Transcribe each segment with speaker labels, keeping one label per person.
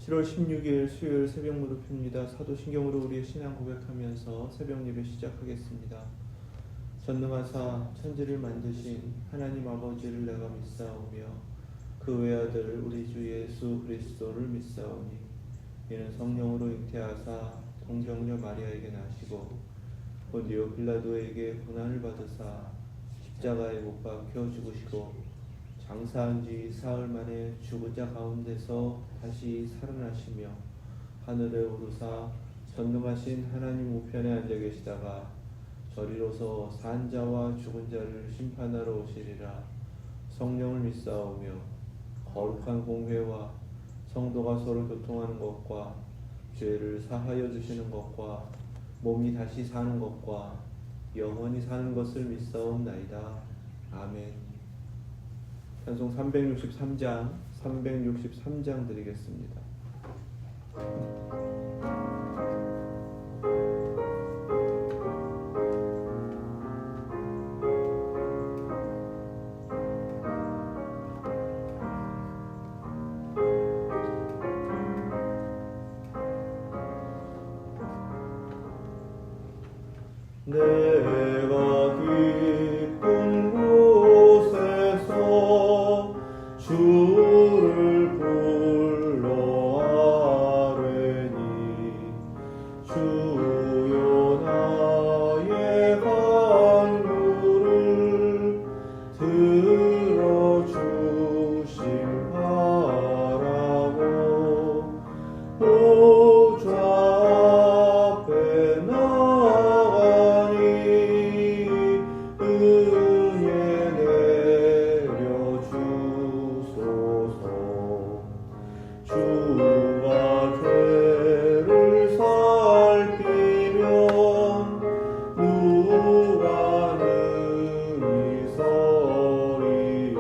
Speaker 1: 7월 16일 수요일 새벽 무릎입니다. 사도신경으로 우리의 신앙 고백하면서 새벽 예배 시작하겠습니다. 전능하사 천지를 만드신 하나님 아버지를 내가 믿사오며 그 외아들 우리 주 예수 그리스도를 믿사오니 이는 성령으로 잉태하사 동정녀 마리아에게 나시고 본디오 빌라도에게 고난을 받으사 십자가에 못 박혀 죽으시고 장사한 지 사흘 만에 죽은 자 가운데서 다시 살아나시며 하늘에 오르사 전능하신 하나님 우편에 앉아 계시다가 저리로서 산 자와 죽은 자를 심판하러 오시리라. 성령을 믿사오며 거룩한 공회와 성도가 서로 교통하는 것과 죄를 사하여 주시는 것과 몸이 다시 사는 것과 영원히 사는 것을 믿사옵나이다. 아멘. 찬송 363장 드리겠습니다. 내가 기쁜 곳에서 주를 불러 아뢰니 주여 나의 간구를 들어주심 바라고 보좌 앞에 나가니 은혜 내려주소서. 주가 죄를 살피면 누가 능히 서리요.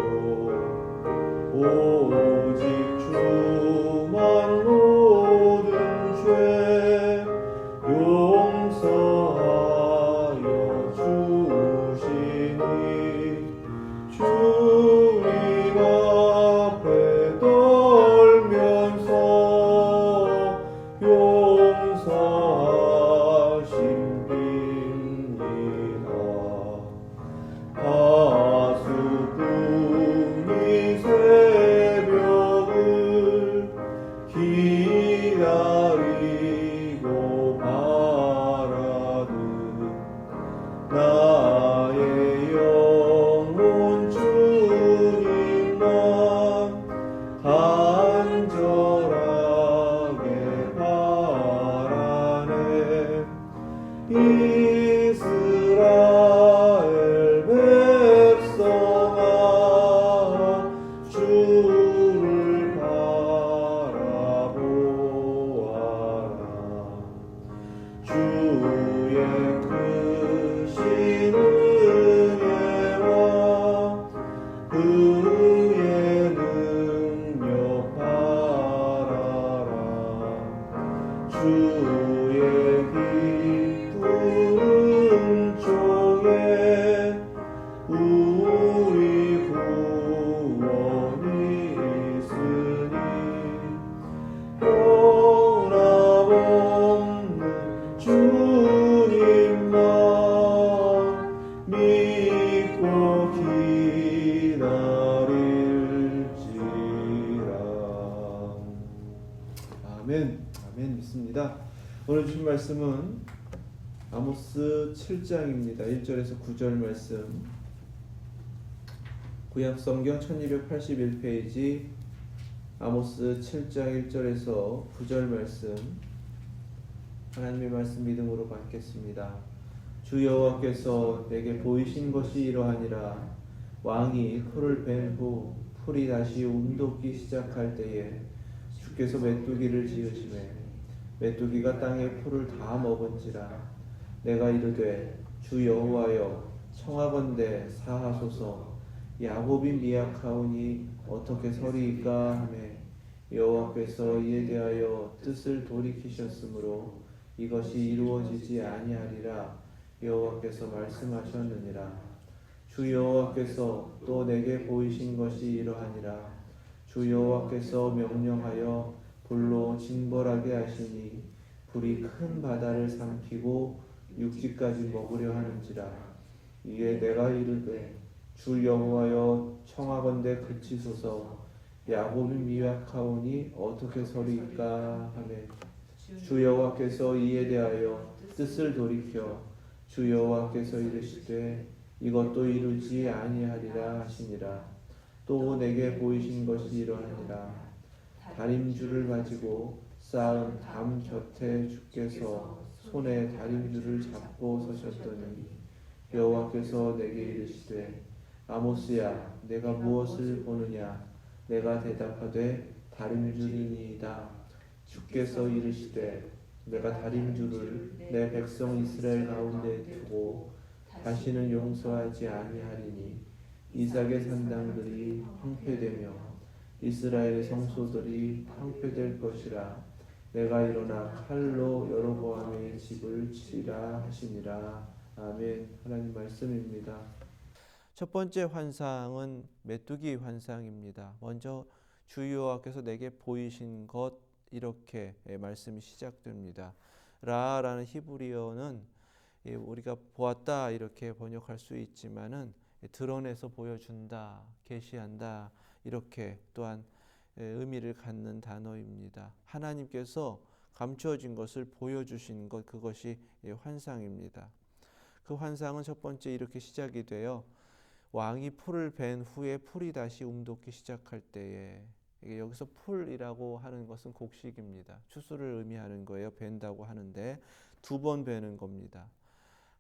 Speaker 1: 오직 주만 모든 죄 용서하여 주시니 주님 앞에 떨면서 용서하심 빕니다. 하수꾼이 새벽을 기다리고 바라듯 나의 영혼 주님만 간절하게 바라네. 이스라엘 백성아 주를 바라보아라. 주의 크신 은혜와 그의 능력 바라라. 주의 깊은 은총에 우리 구원이 있으니 변함없는 주님만 믿고 기다릴지라. 아멘. 아멘. 믿습니다. 오늘 주신 말씀은 아모스 7장입니다. 1절에서 9절 말씀. 구약성경 1281페이지 아모스 7장 1절에서 9절 말씀. 하나님의 말씀 믿음으로 받겠습니다. 주 여호와께서 내게 보이신 것이 이러하니라. 왕이 풀을 벤 후 풀이 다시 움돋기 시작할 때에 주께서 메뚜기를 지으시매 메뚜기가 땅의 풀을 다 먹은지라. 내가 이르되 주 여호와여 청하건대 사하소서. 야곱이 미약하오니 어떻게 서리이까 하매 여호와께서 이에 대하여 뜻을 돌이키셨으므로 이것이 이루어지지 아니하리라 여호와께서 말씀하셨느니라. 주 여호와께서 또 내게 보이신 것이 이러하니라. 주 여호와께서 명령하여 불로 징벌하게 하시니 불이 큰 바다를 삼키고 육지까지 먹으려 하는지라. 이에 내가 이르되 주 여호와여 청하건대 그치소서. 야곱이 미약하오니 어떻게 서리이까 하매 주 여호와께서 이에 대하여 뜻을 돌이켜 주 여호와께서 이르시되 이것도 이루지 아니하리라 하시니라. 또 내게 보이신 것이 이러하니라. 다림줄을 가지고 쌓은 담 곁에 주께서 손에 다림줄을 잡고 서셨더니 여호와께서 내게 이르시되 아모스야 내가 무엇을 보느냐. 내가 대답하되 다림줄이니이다. 주께서 이르시되 내가 다림줄을 내 백성 이스라엘 가운데 두고 다시는 용서하지 아니하리니 이삭의 산당들이 황폐되며 이스라엘의 성소들이 황폐될 것이라. 내가 일어나 칼로 여로보암의 집을 치리라 하시니라. 아멘. 하나님 말씀입니다. 첫 번째 환상은 메뚜기 환상입니다. 먼저 주 여호와께서 내게 보이신 것, 이렇게 말씀이 시작됩니다. 라라는 히브리어는 우리가 보았다 이렇게 번역할 수 있지만은 드러내서 보여준다, 계시한다, 이렇게 또한 의미를 갖는 단어입니다. 하나님께서 감추어진 것을 보여주신 것, 그것이 환상입니다. 그 환상은 첫 번째 이렇게 시작이 돼요. 왕이 풀을 벤 후에 풀이 다시 움돋기 시작할 때에, 여기서 풀이라고 하는 것은 곡식입니다. 추수를 의미하는 거예요. 벤다고 하는데 두 번 베는 겁니다.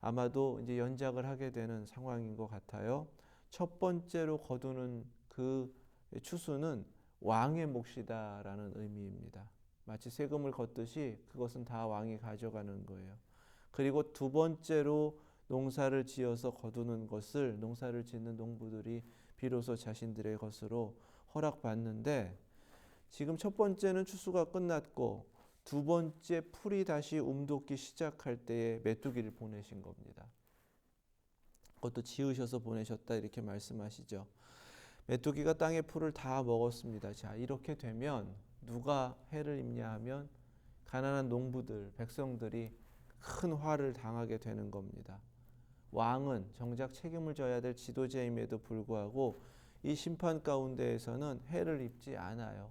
Speaker 1: 아마도 이제 연작을 하게 되는 상황인 것 같아요. 첫 번째로 거두는 그 추수는 왕의 몫이다라는 의미입니다. 마치 세금을 걷듯이 그것은 다 왕이 가져가는 거예요. 그리고 두 번째로 농사를 지어서 거두는 것을 농사를 짓는 농부들이 비로소 자신들의 것으로 허락받는데, 지금 첫 번째는 추수가 끝났고 두 번째 풀이 다시 움돋기 시작할 때에 메뚜기를 보내신 겁니다. 그것도 지으셔서 보내셨다 이렇게 말씀하시죠. 메뚜기가 땅의 풀을 다 먹었습니다. 자, 이렇게 되면 누가 해를 입냐 하면 가난한 농부들, 백성들이 큰 화를 당하게 되는 겁니다. 왕은 정작 책임을 져야 될 지도자임에도 불구하고 이 심판 가운데에서는 해를 입지 않아요.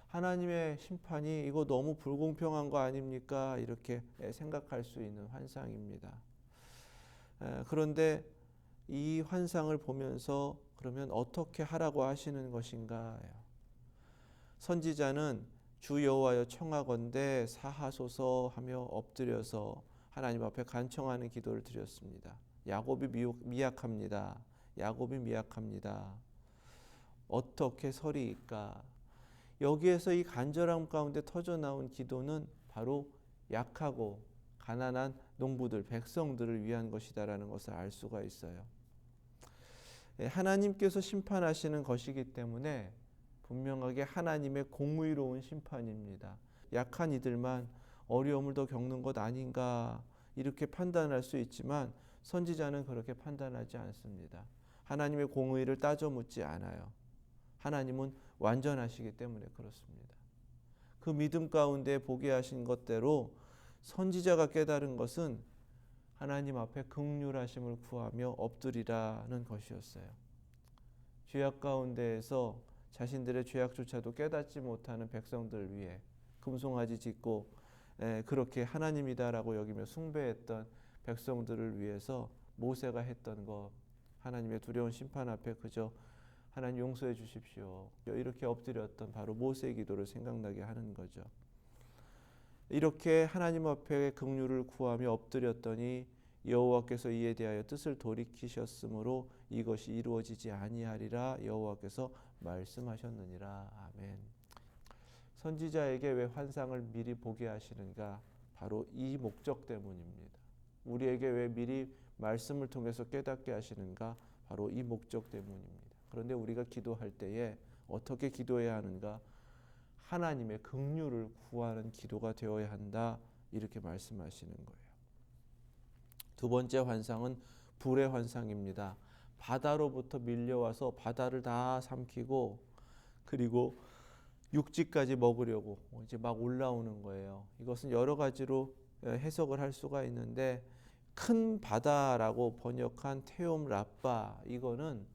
Speaker 1: 하나님의 심판이 이거 너무 불공평한 거 아닙니까? 이렇게 생각할 수 있는 환상입니다. 그런데 이 환상을 보면서 그러면 어떻게 하라고 하시는 것인가? 선지자는 주 여호와여 청하건대 사하소서 하며 엎드려서 하나님 앞에 간청하는 기도를 드렸습니다. 야곱이 미약합니다. 야곱이 미약합니다. 어떻게 서리이까? 여기에서 이 간절함 가운데 터져나온 기도는 바로 약하고 가난한 농부들, 백성들을 위한 것이다라는 것을 알 수가 있어요. 하나님께서 심판하시는 것이기 때문에 분명하게 하나님의 공의로운 심판입니다. 약한 이들만 어려움을 더 겪는 것 아닌가 이렇게 판단할 수 있지만 선지자는 그렇게 판단하지 않습니다. 하나님의 공의를 따져 묻지 않아요. 하나님은 완전하시기 때문에 그렇습니다. 그 믿음 가운데 보게 하신 것대로 선지자가 깨달은 것은 하나님 앞에 긍휼하심을 구하며 엎드리라는 것이었어요. 죄악 가운데에서 자신들의 죄악조차도 깨닫지 못하는 백성들 위해 금송아지 짓고 그렇게 하나님이다라고 여기며 숭배했던 백성들을 위해서 모세가 했던 것, 하나님의 두려운 심판 앞에 그저 하나님 용서해 주십시오 이렇게 엎드렸던 바로 모세의 기도를 생각나게 하는 거죠. 이렇게 하나님 앞에 긍휼을 구하며 엎드렸더니 여호와께서 이에 대하여 뜻을 돌이키셨으므로 이것이 이루어지지 아니하리라 여호와께서 말씀하셨느니라. 아멘. 선지자에게 왜 환상을 미리 보게 하시는가? 바로 이 목적 때문입니다. 우리에게 왜 미리 말씀을 통해서 깨닫게 하시는가? 바로 이 목적 때문입니다. 그런데 우리가 기도할 때에 어떻게 기도해야 하는가? 하나님의 긍휼을 구하는 기도가 되어야 한다 이렇게 말씀하시는 거예요. 두 번째 환상은 불의 환상입니다. 바다로부터 밀려와서 바다를 다 삼키고 그리고 육지까지 먹으려고 이제 막 올라오는 거예요. 이것은 여러 가지로 해석을 할 수가 있는데, 큰 바다라고 번역한 테옴 라빠, 이거는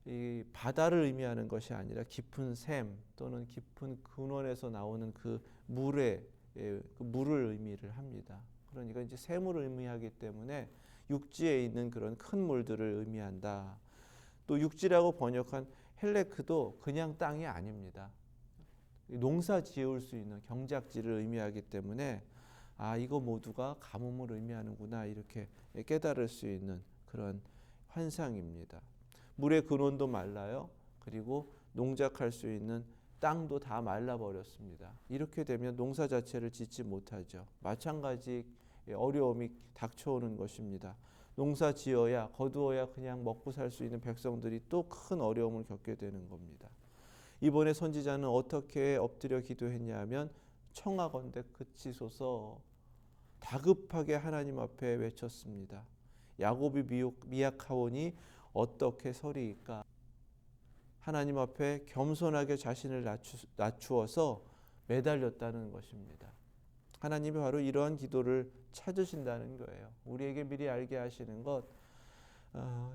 Speaker 1: 이 바다를 의미하는 것이 아니라 깊은 샘 또는 깊은 근원에서 나오는 그 물의 그 물을 의미를 합니다. 그러니까 이제 샘을 의미하기 때문에 육지에 있는 그런 큰 물들을 의미한다. 또 육지라고 번역한 헬레크도 그냥 땅이 아닙니다. 농사 지을 수 있는 경작지를 의미하기 때문에 이거 모두가 가뭄을 의미하는구나, 이렇게 깨달을 수 있는 그런 환상입니다. 물의 근원도 말라요. 그리고 농작할 수 있는 땅도 다 말라버렸습니다. 이렇게 되면 농사 자체를 짓지 못하죠. 마찬가지 어려움이 닥쳐오는 것입니다. 농사 지어야 거두어야 그냥 먹고 살 수 있는 백성들이 또 큰 어려움을 겪게 되는 겁니다. 이번에 선지자는 어떻게 엎드려 기도했냐 하면, 청하건대 그치소서, 다급하게 하나님 앞에 외쳤습니다. 야곱이 미약하오니 어떻게 서리이까. 하나님 앞에 겸손하게 자신을 낮추어서 매달렸다는 것입니다. 하나님이 바로 이러한 기도를 찾으신다는 거예요. 우리에게 미리 알게 하시는 것,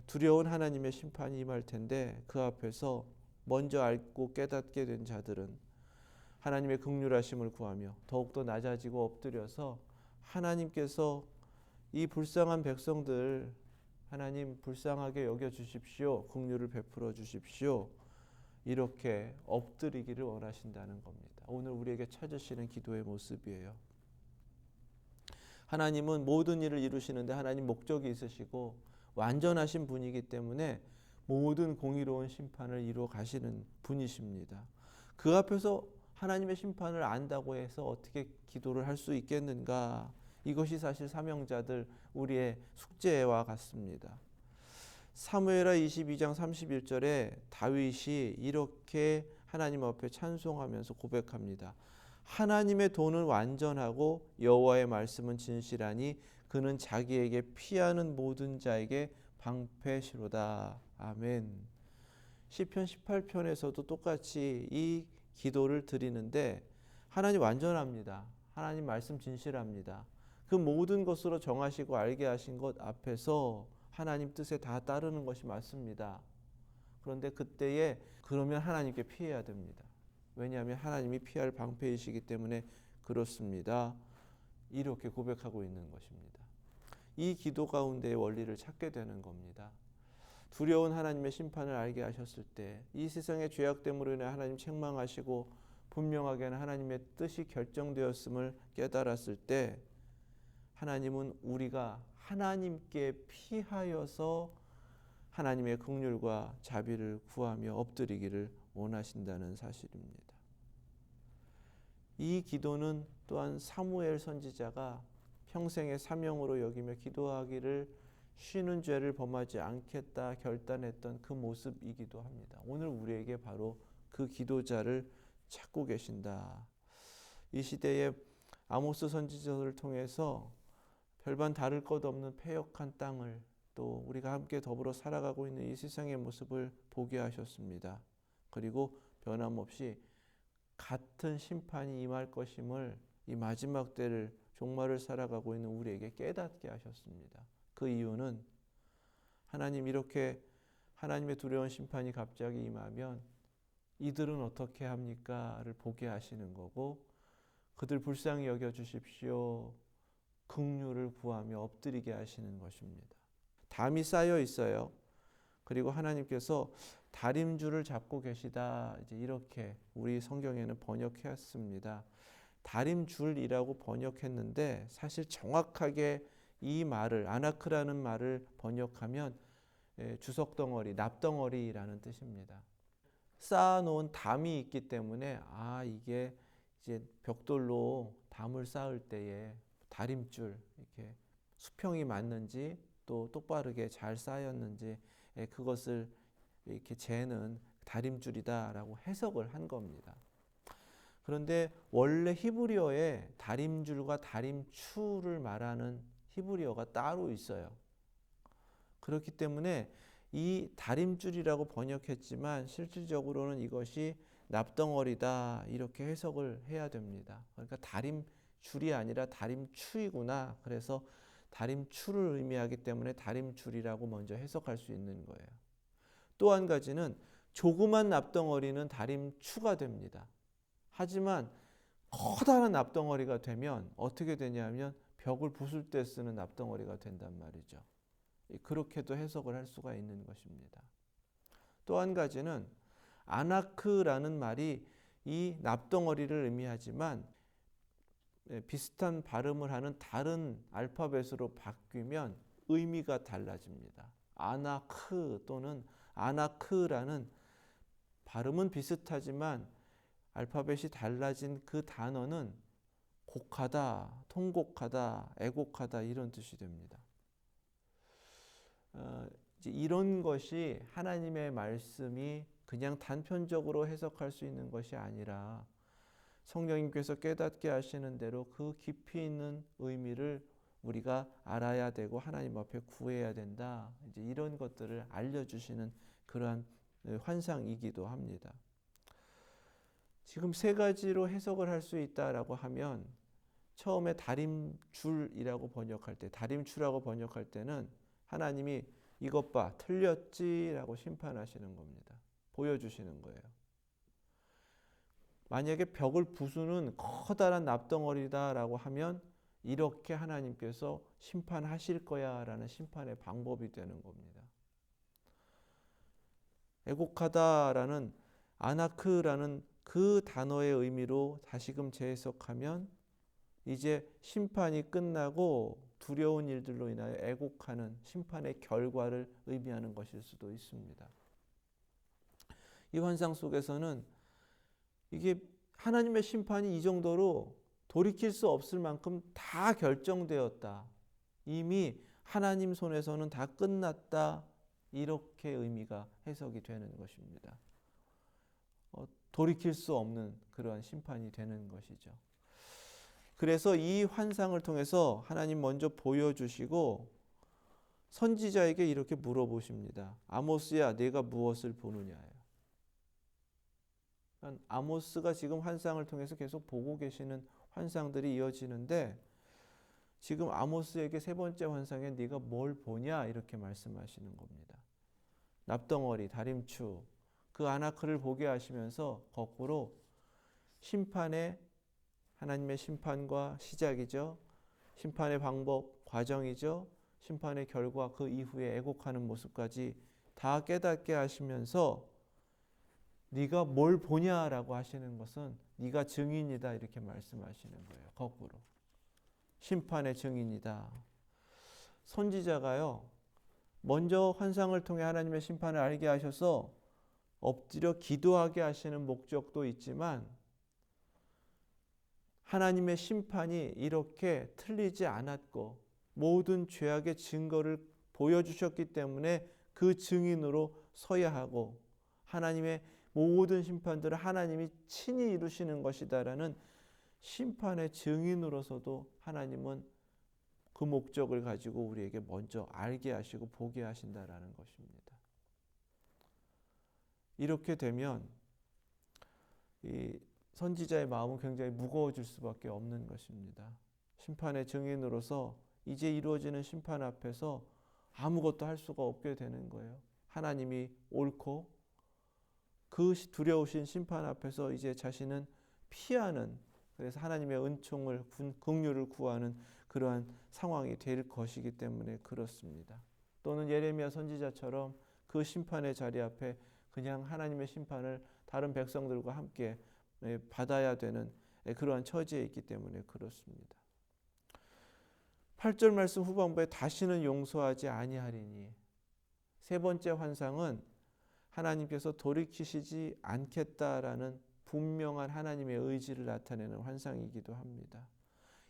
Speaker 1: 두려운 하나님의 심판이 임할 텐데 그 앞에서 먼저 알고 깨닫게 된 자들은 하나님의 긍휼하심을 구하며 더욱더 낮아지고 엎드려서 하나님께서 이 불쌍한 백성들, 하나님 불쌍하게 여겨주십시오, 긍휼을 베풀어 주십시오, 이렇게 엎드리기를 원하신다는 겁니다. 오늘 우리에게 찾으시는 기도의 모습이에요. 하나님은 모든 일을 이루시는데 하나님 목적이 있으시고 완전하신 분이기 때문에 모든 공의로운 심판을 이루어 가시는 분이십니다. 그 앞에서 하나님의 심판을 안다고 해서 어떻게 기도를 할 수 있겠는가? 이것이 사실 사명자들 우리의 숙제와 같습니다. 사무엘하 22장 31절에 다윗이 이렇게 하나님 앞에 찬송하면서 고백합니다. 하나님의 도는 완전하고 여호와의 말씀은 진실하니 그는 자기에게 피하는 모든 자에게 방패시로다. 아멘. 시편 18편에서도 똑같이 이 기도를 드리는데, 하나님 완전합니다. 하나님 말씀 진실합니다. 그 모든 것으로 정하시고 알게 하신 것 앞에서 하나님 뜻에 다 따르는 것이 맞습니다. 그런데 그때에 그러면 하나님께 피해야 됩니다. 왜냐하면 하나님이 피할 방패이시기 때문에 그렇습니다. 이렇게 고백하고 있는 것입니다. 이 기도 가운데의 원리를 찾게 되는 겁니다. 두려운 하나님의 심판을 알게 하셨을 때, 이 세상의 죄악됨으로 인해 하나님 책망하시고 분명하게는 하나님의 뜻이 결정되었음을 깨달았을 때, 하나님은 우리가 하나님께 피하여서 하나님의 긍휼과 자비를 구하며 엎드리기를 원하신다는 사실입니다. 이 기도는 또한 사무엘 선지자가 평생의 사명으로 여기며 기도하기를 쉬는 죄를 범하지 않겠다 결단했던 그 모습이기도 합니다. 오늘 우리에게 바로 그 기도자를 찾고 계신다. 이 시대에 아모스 선지자를 통해서 별반 다를 것 없는 패역한 땅을, 또 우리가 함께 더불어 살아가고 있는 이 세상의 모습을 보게 하셨습니다. 그리고 변함없이 같은 심판이 임할 것임을, 이 마지막 때를 종말을 살아가고 있는 우리에게 깨닫게 하셨습니다. 그 이유는 하나님 이렇게 하나님의 두려운 심판이 갑자기 임하면 이들은 어떻게 합니까?를 보게 하시는 거고, 그들 불쌍히 여겨주십시오, 긍휼을 구하며 엎드리게 하시는 것입니다. 담이 쌓여 있어요. 그리고 하나님께서 다림줄을 잡고 계시다, 이제 이렇게 우리 성경에는 번역했습니다. 다림줄이라고 번역했는데 사실 정확하게 이 말을, 아나크라는 말을 번역하면 주석덩어리, 납덩어리라는 뜻입니다. 쌓아놓은 담이 있기 때문에 이게 이제 벽돌로 담을 쌓을 때에 다림줄, 이렇게 수평이 맞는지 또 똑바르게 잘 쌓였는지 그것을 이렇게 재는 다림줄이다라고 해석을 한 겁니다. 그런데 원래 히브리어에 다림줄과 다림추를 말하는 히브리어가 따로 있어요. 그렇기 때문에 이 다림줄이라고 번역했지만 실질적으로는 이것이
Speaker 2: 납덩어리다 이렇게 해석을 해야 됩니다. 그러니까 다림줄이 아니라 다림추이구나. 그래서 다림추를 의미하기 때문에 다림줄이라고 먼저 해석할 수 있는 거예요. 또 한 가지는 조그만 납덩어리는 다림추가 됩니다. 하지만 커다란 납덩어리가 되면 어떻게 되냐면 벽을 부술 때 쓰는 납덩어리가 된단 말이죠. 그렇게도 해석을 할 수가 있는 것입니다. 또 한 가지는 아나크라는 말이 이 납덩어리를 의미하지만 비슷한 발음을 하는 다른 알파벳으로 바뀌면 의미가 달라집니다. 아나크 또는 아나크라는 발음은 비슷하지만 알파벳이 달라진 그 단어는 곡하다, 통곡하다, 애곡하다 이런 뜻이 됩니다. 이런 것이 하나님의 말씀이 그냥 단편적으로 해석할 수 있는 것이 아니라 성령님께서 깨닫게 하시는 대로 그 깊이 있는 의미를 우리가 알아야 되고 하나님 앞에 구해야 된다. 이제 이런 것들을 알려주시는 그러한 환상이기도 합니다. 지금 세 가지로 해석을 할 수 있다라고 하면 처음에 다림줄이라고 번역할 때, 다림추라고 번역할 때는 하나님이 이것 봐, 틀렸지라고 심판하시는 겁니다. 보여주시는 거예요. 만약에 벽을 부수는 커다란 납덩어리다라고 하면 이렇게 하나님께서 심판하실 거야 라는 심판의 방법이 되는 겁니다. 애곡하다라는 아나크라는 그 단어의 의미로 다시금 재해석하면 이제 심판이 끝나고 두려운 일들로 인하여 애곡하는 심판의 결과를 의미하는 것일 수도 있습니다. 이 환상 속에서는 이게 하나님의 심판이 이 정도로 돌이킬 수 없을 만큼 다 결정되었다. 이미 하나님 손에서는 다 끝났다. 이렇게 의미가 해석이 되는 것입니다. 돌이킬 수 없는 그러한 심판이 되는 것이죠. 그래서 이 환상을 통해서 하나님 먼저 보여주시고 선지자에게 이렇게 물어보십니다. 아모스야, 네가 무엇을 보느냐예요. 그러니까 아모스가 지금 환상을 통해서 계속 보고 계시는 환상들이 이어지는데 지금 아모스에게 세 번째 환상에 네가 뭘 보냐 이렇게 말씀하시는 겁니다. 납덩어리, 다림추, 그 아나크를 보게 하시면서 거꾸로 심판의 하나님의 심판과 시작이죠. 심판의 방법, 과정이죠. 심판의 결과, 그 이후에 애곡하는 모습까지 다 깨닫게 하시면서 네가 뭘 보냐라고 하시는 것은 네가 증인이다 이렇게 말씀하시는 거예요. 거꾸로. 심판의 증인이다. 선지자가요. 먼저 환상을 통해 하나님의 심판을 알게 하셔서 엎드려 기도하게 하시는 목적도 있지만 하나님의 심판이 이렇게 틀리지 않았고 모든 죄악의 증거를 보여주셨기 때문에 그 증인으로 서야 하고 하나님의 모든 심판들을 하나님이 친히 이루시는 것이다라는 심판의 증인으로서도 하나님은 그 목적을 가지고 우리에게 먼저 알게 하시고 보게 하신다라는 것입니다. 이렇게 되면 이 선지자의 마음은 굉장히 무거워질 수밖에 없는 것입니다. 심판의 증인으로서 이제 이루어지는 심판 앞에서 아무것도 할 수가 없게 되는 거예요. 하나님이 옳고 그 두려우신 심판 앞에서 이제 자신은 피하는, 그래서 하나님의 은총을, 긍휼을 구하는 그러한 상황이 될 것이기 때문에 그렇습니다. 또는 예레미야 선지자처럼 그 심판의 자리 앞에 그냥 하나님의 심판을 다른 백성들과 함께 받아야 되는 그러한 처지에 있기 때문에 그렇습니다. 8절 말씀 후반부에 다시는 용서하지 아니하리니, 세 번째 환상은 하나님께서 돌이키시지 않겠다라는 분명한 하나님의 의지를 나타내는 환상이기도 합니다.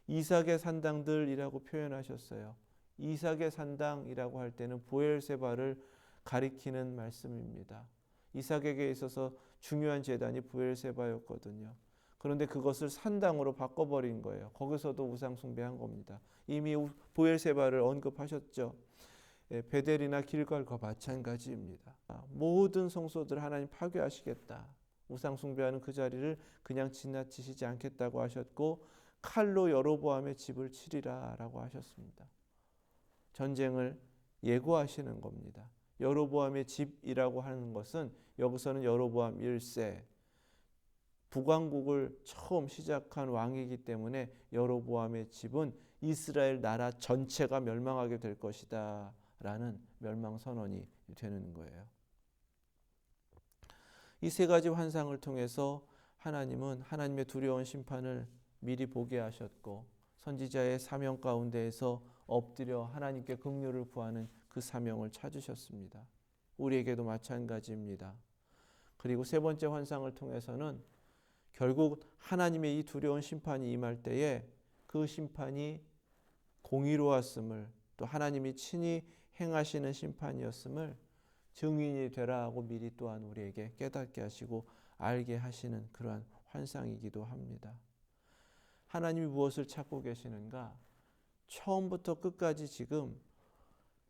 Speaker 2: 이삭의 산당들이라고 표현하셨어요. 이삭의 산당이라고 할 때는 브엘세바를 가리키는 말씀입니다. 이삭에게 있어서 중요한 제단이 브엘세바였거든요. 그런데 그것을 산당으로 바꿔버린 거예요. 거기서도 우상 숭배한 겁니다. 이미 브엘세바를 언급하셨죠. 베델이나 길갈과 마찬가지입니다. 모든 성소들을 하나님 파괴하시겠다. 우상 숭배하는 그 자리를 그냥 지나치시지 않겠다고 하셨고 칼로 여로보암의 집을 치리라 라고 하셨습니다. 전쟁을 예고하시는 겁니다. 여로보암의 집이라고 하는 것은 여기서는 여로보암 1세 북왕국을 처음 시작한 왕이기 때문에 여로보암의 집은 이스라엘 나라 전체가 멸망하게 될 것이다 라는 멸망 선언이 되는 거예요. 이 세 가지 환상을 통해서 하나님은 하나님의 두려운 심판을 미리 보게 하셨고 선지자의 사명 가운데에서 엎드려 하나님께 긍휼을 구하는 그 사명을 찾으셨습니다. 우리에게도 마찬가지입니다. 그리고 세 번째 환상을 통해서는 결국 하나님의 이 두려운 심판이 임할 때에 그 심판이 공의로웠음을 또 하나님이 친히 행하시는 심판이었음을 증인이 되라 하고 미리 또한 우리에게 깨닫게 하시고 알게 하시는 그러한 환상이기도 합니다. 하나님이 무엇을 찾고 계시는가? 처음부터 끝까지 지금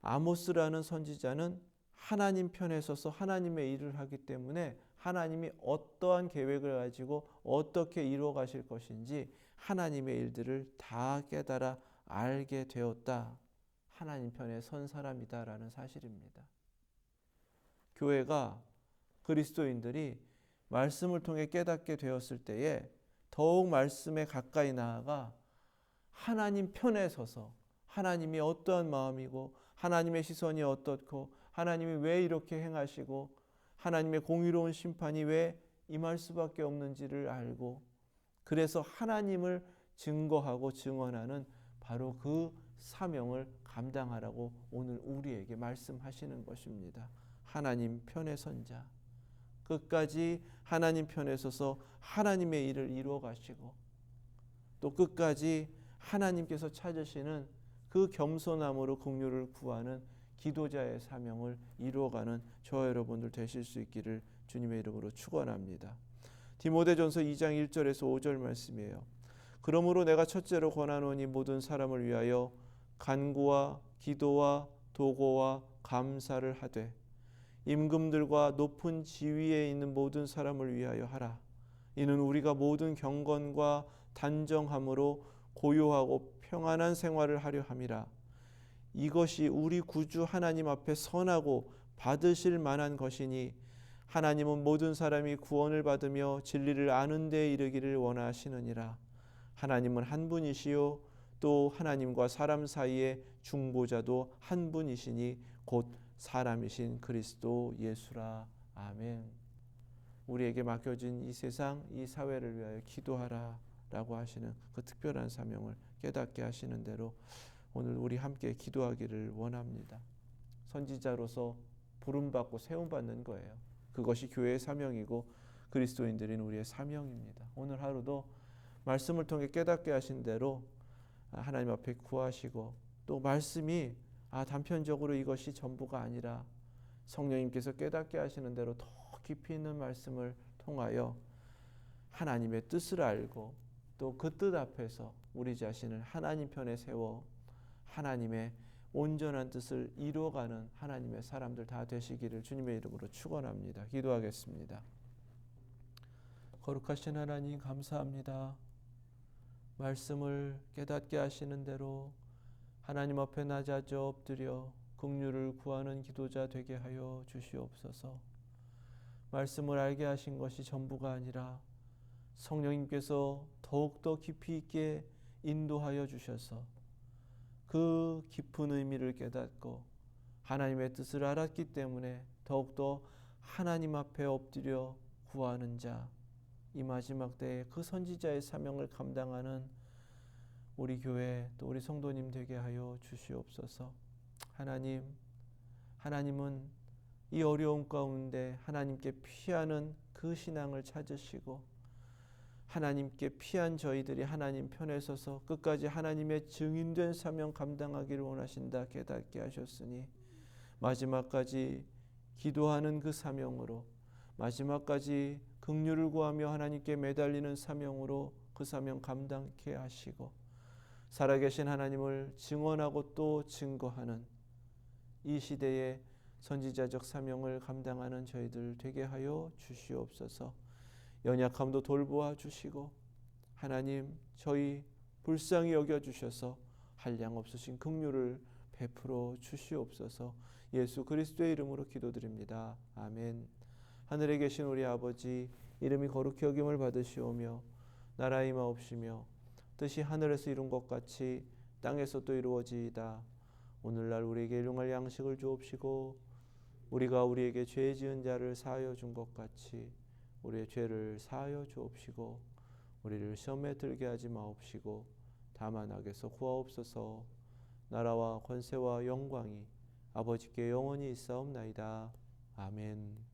Speaker 2: 아모스라는 선지자는 하나님 편에 서서 하나님의 일을 하기 때문에 하나님이 어떠한 계획을 가지고 어떻게 이루어 가실 것인지 하나님의 일들을 다 깨달아 알게 되었다. 하나님 편에 선 사람이다라는 사실입니다. 교회가 그리스도인들이 말씀을 통해 깨닫게 되었을 때에 더욱 말씀에 가까이 나아가 하나님 편에 서서 하나님이 어떠한 마음이고 하나님의 시선이 어떻고 하나님이 왜 이렇게 행하시고 하나님의 공의로운 심판이 왜 임할 수밖에 없는지를 알고 그래서 하나님을 증거하고 증언하는 바로 그 사명을 감당하라고 오늘 우리에게 말씀하시는 것입니다. 하나님 편에 선자, 끝까지 하나님 편에 서서 하나님의 일을 이루어 가시고 또 끝까지 하나님께서 찾으시는 그 겸손함으로 긍휼을 구하는 기도자의 사명을 이루어가는 저와 여러분들 되실 수 있기를 주님의 이름으로 축원합니다. 디모데전서 2장 1절에서 5절 말씀이에요. 그러므로 내가 첫째로 권하노니 모든 사람을 위하여 간구와 기도와 도고와 감사를 하되 임금들과 높은 지위에 있는 모든 사람을 위하여 하라. 이는 우리가 모든 경건과 단정함으로 고요하고 평안한 생활을 하려 함이라. 이것이 우리 구주 하나님 앞에 선하고 받으실 만한 것이니 하나님은 모든 사람이 구원을 받으며 진리를 아는 데 이르기를 원하시느니라. 하나님은 한 분이시요 또 하나님과 사람 사이의 중보자도 한 분이시니 곧 사람이신 그리스도 예수라. 아멘. 우리에게 맡겨진 이 세상 이 사회를 위하여 기도하라 라고 하시는 그 특별한 사명을 깨닫게 하시는 대로 오늘 우리 함께 기도하기를 원합니다. 선지자로서 부름받고 세움받는 거예요. 그것이 교회의 사명이고 그리스도인들인 우리의 사명입니다. 오늘 하루도 말씀을 통해 깨닫게 하신 대로 하나님 앞에 구하시고 또 말씀이 단편적으로 이것이 전부가 아니라 성령님께서 깨닫게 하시는 대로 더 깊이 있는 말씀을 통하여 하나님의 뜻을 알고 또 그 뜻 앞에서 우리 자신을 하나님 편에 세워 하나님의 온전한 뜻을 이루어가는 하나님의 사람들 다 되시기를 주님의 이름으로 축원합니다. 기도하겠습니다. 거룩하신 하나님 감사합니다. 말씀을 깨닫게 하시는 대로 하나님 앞에 낮아져 엎드려 긍휼을 구하는 기도자 되게 하여 주시옵소서. 말씀을 알게 하신 것이 전부가 아니라 성령님께서 더욱더 깊이 있게 인도하여 주셔서 그 깊은 의미를 깨닫고 하나님의 뜻을 알았기 때문에 더욱더 하나님 앞에 엎드려 구하는 자, 이 마지막 때에 그 선지자의 사명을 감당하는 우리 교회 또 우리 성도님 되게 하여 주시옵소서. 하나님은 이 어려움 가운데 하나님께 피하는 그 신앙을 찾으시고 하나님께 피한 저희들이 하나님 편에 서서 끝까지 하나님의 증인된 사명 감당하기를 원하신다 깨닫게 하셨으니 마지막까지 기도하는 그 사명으로 마지막까지 긍휼을 구하며 하나님께 매달리는 사명으로 그 사명 감당케 하시고 살아계신 하나님을 증언하고 또 증거하는 이 시대의 선지자적 사명을 감당하는 저희들 되게 하여 주시옵소서. 연약함도 돌보아 주시고 하나님 저희 불쌍히 여겨 주셔서 한량 없으신 긍휼을 베풀어 주시옵소서. 예수 그리스도의 이름으로 기도드립니다. 아멘. 하늘에 계신 우리 아버지, 이름이 거룩히 여김을 받으시오며 나라의 임하옵시며 뜻이 하늘에서 이룬 것 같이 땅에서 또 이루어지이다. 오늘날 우리에게 일용할 양식을 주옵시고 우리가 우리에게 죄 지은 자를 사하여 준 것 같이 우리의 죄를 사하여 주옵시고 우리를 시험에 들게 하지 마옵시고 다만 악에서 구하옵소서. 나라와 권세와 영광이 아버지께 영원히 있사옵나이다. 아멘.